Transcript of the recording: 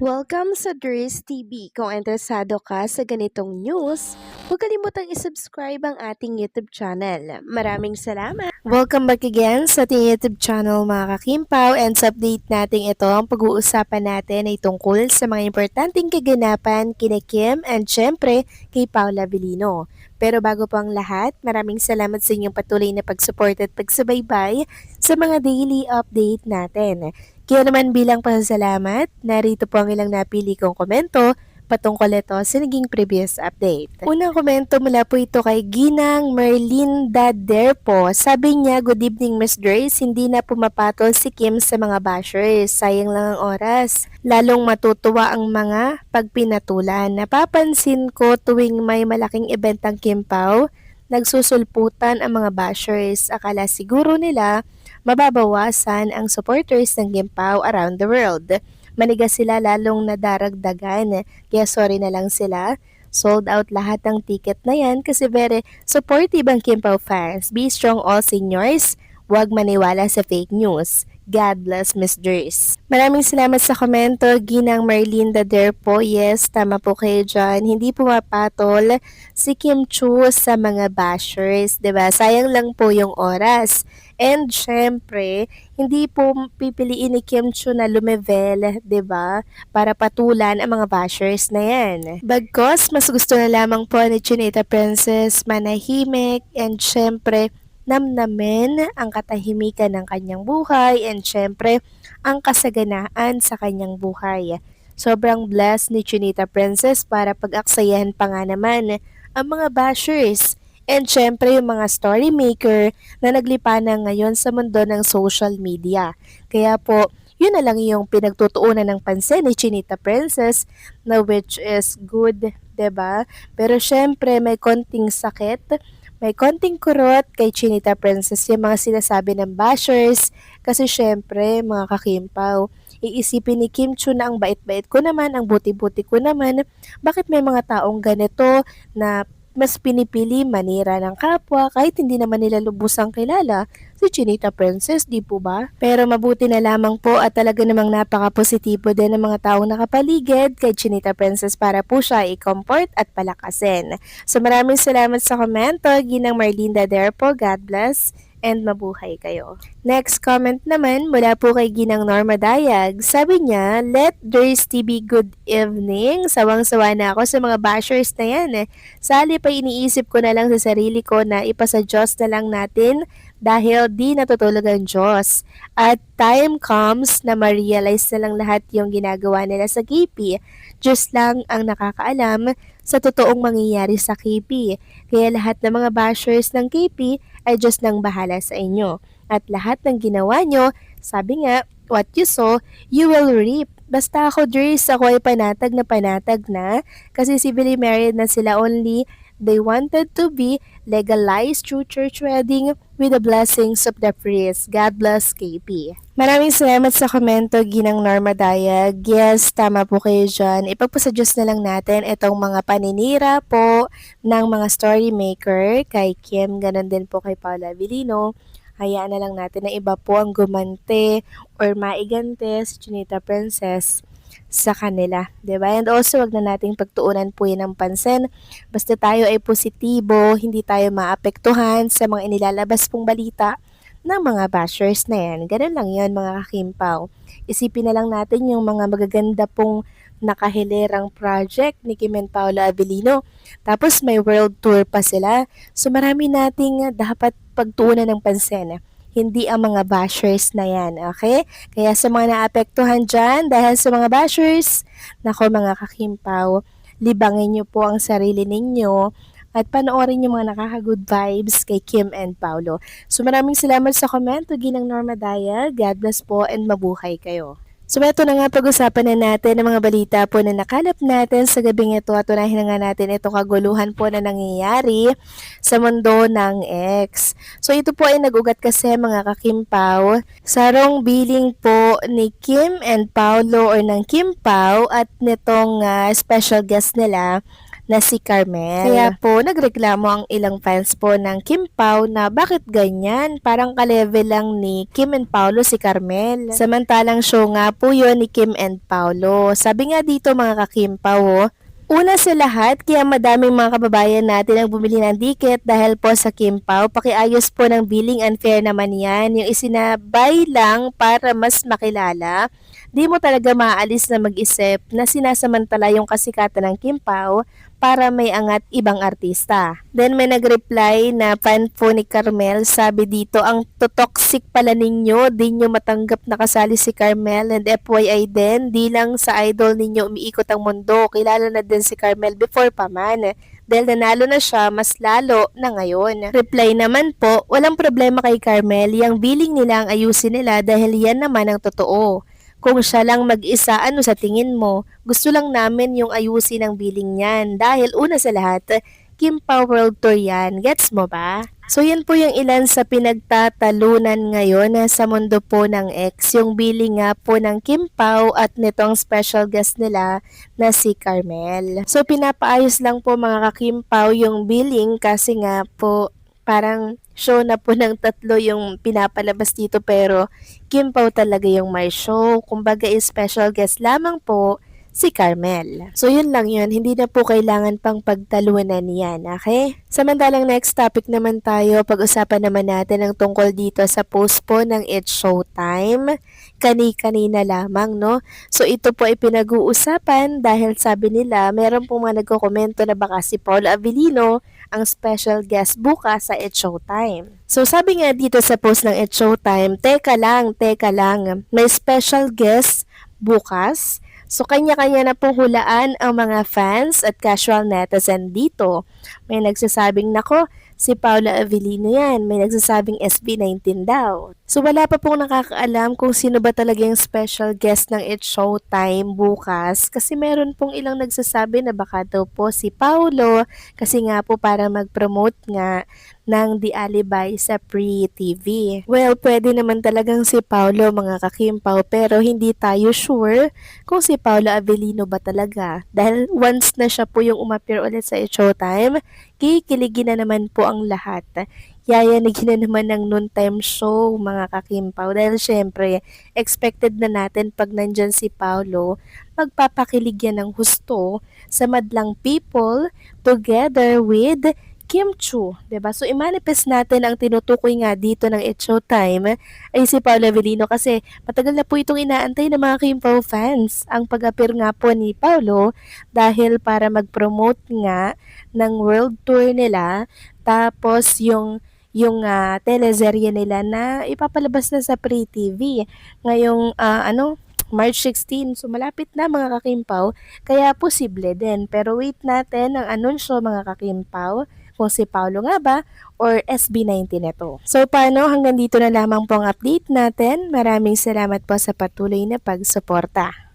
Welcome sa Dries TV. Kung interesado ka sa ganitong news, huwag kalimutang isubscribe ang ating YouTube channel. Maraming salamat! Welcome back again sa ating YouTube channel mga kakimpaw, and sa update natin ito, ang pag-uusapan natin ay tungkol sa mga importanteng kaganapan kina Kim and syempre kay Paula Avellino. Pero bago po ang lahat, maraming salamat sa inyong patuloy na pag-support at pagsubaybay sa mga daily update natin. Kaya naman bilang pasasalamat, narito po ang ilang napili kong komento patungkol ito sa naging previous update. Unang komento mula po ito kay Ginang Merlinda Derpo. Sabi niya, "Good evening Miss Grace, hindi na pumapatol si Kim sa mga bashers. Sayang lang ang oras. Lalong matutuwa ang mga pagpinatulan. Napapansin ko tuwing may malaking event ang Kim Pao, nagsusulputan ang mga bashers. Akala siguro nila mababawasan ang supporters ng Gimpaw around the world. Manigas sila lalong nadaragdagan, kaya sorry na lang sila. Sold out lahat ng ticket na yan kasi very supportive ang Gimpaw fans. Be strong all seniors, huwag maniwala sa fake news. God bless Miss Dries." Maraming salamat sa komento, Ginang Merlinda Derpo. Yes, tama po kayo dyan. Hindi pumapatol si Kim Chu sa mga bashers, 'di ba? Sayang lang po yung oras. And syempre, hindi po pipiliin ni Kim Chu na lumevel, 'di ba? Para patulan ang mga bashers na 'yan. Bagkos, mas gusto na lamang po ni Chinita Princess manahimik and syempre namnamin ang katahimikan ng kanyang buhay and syempre ang kasaganaan sa kanyang buhay. Sobrang blessed ni Chinita Princess para pag-aksayahan pa nga naman ang mga bashers and syempre yung mga story maker na naglipanan ngayon sa mundo ng social media. Kaya po, yun na lang yung pinagtutuunan ng pansin ni Chinita Princess na which is good, 'di ba? Pero syempre may konting sakit, may konting kurot kay Chinita Princess yung mga sinasabi ng bashers kasi syempre mga kakimpaw, iisipin ni Kim Chu na ang bait-bait ko naman, ang buti-buti ko naman, bakit may mga taong ganito na mas pinipili manira ng kapwa kahit hindi naman nila lubusang kilala si Chinita Princess, di po ba? Pero mabuti na lamang po at talaga namang napaka-positibo din ng mga taong nakapaligid kay Chinita Princess para po siya i-comfort at palakasin. So maraming salamat sa komento, Ginang Marlinda Derpo, God bless and mabuhay kayo. Next comment naman mula po kay Ginang Norma Dayag. Sabi niya, "Let Dries TV good evening. Sawang-sawa na ako sa mga bashers na yan. Sa halip ay iniisip ko na lang sa sarili ko na ipasa Diyos na lang natin dahil di natutulog ang Diyos. At time comes na ma-realize na lang lahat yung ginagawa nila sa KP. Diyos lang ang nakakaalam sa totoong mangyayari sa KP. Kaya lahat ng mga bashers ng KP ay Diyos nang bahala sa inyo. At lahat ng ginawa nyo, sabi nga, what you sow, you will reap. Basta ako, Dries, ako ay panatag na kasi civilly married na sila, only they wanted to be legalized through church wedding with the blessings of the priest. God bless KP." Maraming salamat sa komento, Ginang Norma Dayag. Yes, tama po kayo dyan. Ipagpasadyos na lang natin itong mga paninira po ng mga story maker kay Kim, ganun din po kay Paula Avellino. Hayaan na lang natin na iba po ang gumante or maigante si Chinita Princess sa kanila, 'di ba? And also, wag na nating pagtuunan po yan ng pansin. Basta tayo ay positibo, hindi tayo maapektuhan sa mga inilalabas pong balita ng mga bashers na yan. Ganun lang yan mga kakimpaw. Isipin na lang natin yung mga magaganda pong nakahilerang project ni Kim and Paula Avellino. Tapos may world tour pa sila. So marami nating dapat pagtuunan ng pansin. Hindi ang mga bashers na yan, okay? Kaya sa mga naapektuhan dyan dahil sa mga bashers, nako mga kakimpaw, libangin nyo po ang sarili ninyo at panoorin yung mga nakaka-good vibes kay Kim and Paulo. So maraming salamat sa komento, Ginang Norma Daya. God bless po and mabuhay kayo. So ito na nga, pag-usapan na natin ang mga balita po na nakalap natin sa gabing ito at unahin na nga natin itong kaguluhan po na nangyayari sa mundo ng X. So ito po ay nag-ugat kasi mga kakimpaw sa wrong billing po ni Kim and Paulo or ng Kim Pao at nitong special guest nila na si Carmel. Kaya po nagreklamo ang ilang fans po ng Kim Pao na bakit ganyan, parang ka-level lang ni Kim and Paolo si Carmel. Samantalang show nga po yun ni Kim and Paolo. Sabi nga dito mga ka-Kim Pao, una sa lahat, kaya madaming mga kababayan natin ang bumili ng ticket dahil po sa Kim Pao. Pakiayos po ng billing, unfair naman yan. Yung isinabay lang para mas makilala. Di mo talaga maaalis na mag-isip na sinasamantala yung kasikatan ng Kim Pao para may angat ibang artista. Then may nag-reply na fan po ni Carmel, sabi dito, ang totoxic pala ninyo, di nyo matanggap na kasali si Carmel, and FYI din, di lang sa idol ninyo umiikot ang mundo, kilala na din si Carmel before pa man. Dahil nanalo na siya, mas lalo na ngayon. Reply naman po, walang problema kay Carmel, yung billing nila ang ayusin nila dahil yan naman ang totoo. Kung siya lang mag-isa, ano sa tingin mo? Gusto lang namin yung ayusin ng billing niyan. Dahil una sa lahat, Kim Pao World Tour yan. Gets mo ba? So yan po yung ilan sa pinagtatalunan ngayon sa mundo po ng X. Yung billing nga po ng Kim Pao at nitong special guest nila na si Carmel. So pinapaayos lang po mga ka-Kim Pao yung billing kasi nga po parang show na po ng tatlo yung pinapalabas dito pero Kim Pao talaga yung may show. Kumbaga special guest lamang po si Carmel. So yun lang yun, hindi na po kailangan pang pagtalunan yan, okay? Samantalang next topic naman tayo, pag-usapan naman natin ang tungkol dito sa post po ng It's Showtime. Kani-kanina lamang, no? So ito po ay pinag-uusapan dahil sabi nila, meron pong mga nagko-komento na baka si Paul Avellino ang special guest bukas sa It's Showtime. So sabi nga dito sa post ng It's Showtime, teka lang, may special guest bukas. So kanya-kanya na pong hulaan ang mga fans at casual netizen dito. May nagsasabing nako, si Paula Avellino yan. May nagsasabing SB19 daw. So wala pa pong nakakaalam kung sino ba talaga yung special guest ng It's Showtime bukas kasi meron pong ilang nagsasabi na baka daw po si Paulo kasi nga po para mag-promote nga ng The Alibay sa Free TV. Well, pwede naman talagang si Paulo mga ka-Kim Pao pero hindi tayo sure kung si Paulo Avellino ba talaga. Dahil once na siya po yung umappear ulit sa It's Showtime, kikiligin na naman po ang lahat. Yayanigin na naman ng noontime show mga ka-Kim Pao dahil syempre expected na natin pag nandyan si Paulo, magpapakilig yan ng husto sa madlang people together with Kim Chu, 'di ba? So i-manifest natin ang tinutukoy nga dito ng It's Showtime ay si Paula Avellino kasi matagal na po itong inaantay ng mga Kim Pao fans ang pag-appear nga po ni Paulo dahil para mag-promote nga ng world tour nila tapos yung teleserye nila na ipapalabas na sa Free TV ngayong March 16. So malapit na mga ka-Kim Pao, kaya posible din. Pero wait natin ang anunsyo mga ka-Kim Pao kung si Paulo nga ba or SB19 ito. So paano, hanggang dito na lamang po ang update natin. Maraming salamat po sa patuloy na pagsuporta.